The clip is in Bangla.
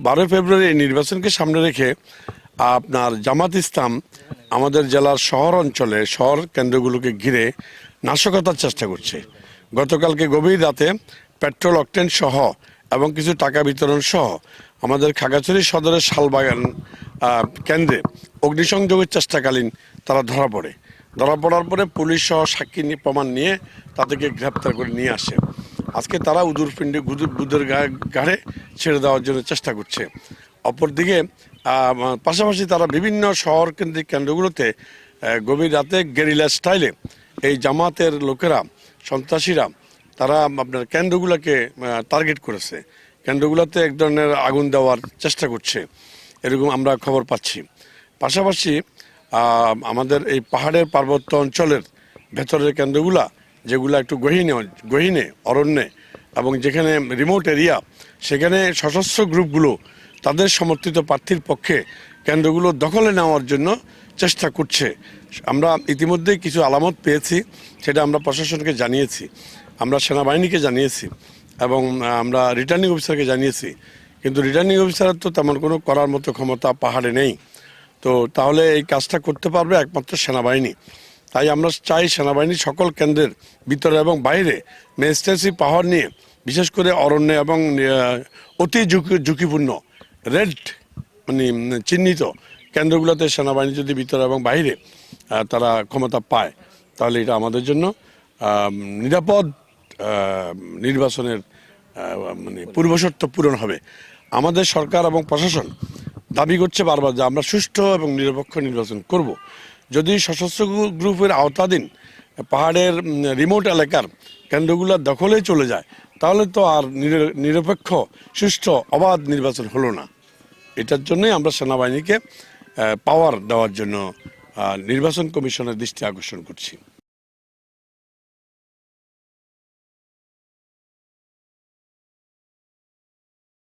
12 ফেব্রুয়ারি এই নির্বাচনকে সামনে রেখে আপনার জামাত ইসলাম আমাদের জেলার শহর অঞ্চলে শহর কেন্দ্রগুলোকে ঘিরে নাশকতার চেষ্টা করছে। গতকালকে গভীর রাতে পেট্রোল অকটেন সহ এবং কিছু টাকা বিতরণ সহ আমাদের খাগড়াছড়ি সদরের শালবাগান কেন্দ্রে অগ্নিসংযোগের চেষ্টাকালীন তারা ধরা পড়ার পরে পুলিশ সহ সাক্ষী প্রমাণ নিয়ে তাদেরকে গ্রেপ্তার করে নিয়ে আসে। আজকে তারা উদুরপিণ্ডে বুধের ঘাড়ে ছেড়ে দেওয়ার জন্য চেষ্টা করছে। অপরদিকে পাশাপাশি তারা বিভিন্ন শহর কেন্দ্রিক কেন্দ্রগুলোতে গভীর রাতে গেরিলা স্টাইলে এই জামাতের লোকেরা সন্ত্রাসীরা তারা আপনার কেন্দ্রগুলোকে টার্গেট করেছে, কেন্দ্রগুলোতে এক ধরনের আগুন দেওয়ার চেষ্টা করছে, এরকম আমরা খবর পাচ্ছি। পাশাপাশি আমাদের এই পাহাড়ের পার্বত্য অঞ্চলের ভেতরের কেন্দ্রগুলা যেগুলো একটু গহীনে অরণ্যে এবং যেখানে রিমোট এরিয়া, সেখানে সশস্ত্র গ্রুপগুলো তাদের সমর্থিত প্রার্থীর পক্ষে কেন্দ্রগুলো দখলে নেওয়ার জন্য চেষ্টা করছে। আমরা ইতিমধ্যেই কিছু আলামত পেয়েছি, সেটা আমরা প্রশাসনকে জানিয়েছি, আমরা সেনাবাহিনীকে জানিয়েছি এবং আমরা রিটার্নিং অফিসারকে জানিয়েছি। কিন্তু রিটার্নিং অফিসারের তো তেমন কোনো করার মতো ক্ষমতা পাহাড়ে নেই। তো তাহলে এই কাজটা করতে পারবে একমাত্র সেনাবাহিনী। তাই আমরা চাই সেনাবাহিনী সকল কেন্দ্রের ভিতরে এবং বাইরে ম্যাজিস্ট্রেসি পাওয়ার নিয়ে, বিশেষ করে অরণ্যে এবং অতি ঝুঁকিপূর্ণ রেড চিহ্নিত কেন্দ্রগুলোতে সেনাবাহিনী যদি ভিতরে এবং বাইরে তারা ক্ষমতা পায়, তাহলে এটা আমাদের জন্য নিরাপদ নির্বাচনের পূর্বশর্ত পূরণ হবে। আমাদের সরকার এবং প্রশাসন দাবি করছে বারবার যে আমরা সুষ্ঠু এবং নিরপেক্ষ নির্বাচন করব। যদি সশস্ত্র গ্রুপের আওতাধীন পাহাড়ের রিমোট এলাকার কেন্দ্রগুলো দখলে চলে যায়, তাহলে তো আর নিরপেক্ষ সুষ্ঠু অবাধ নির্বাচন হলো না। এটার জন্যই আমরা সেনাবাহিনীকে পাওয়ার দেওয়ার জন্য নির্বাচন কমিশনের দৃষ্টি আকর্ষণ করছি।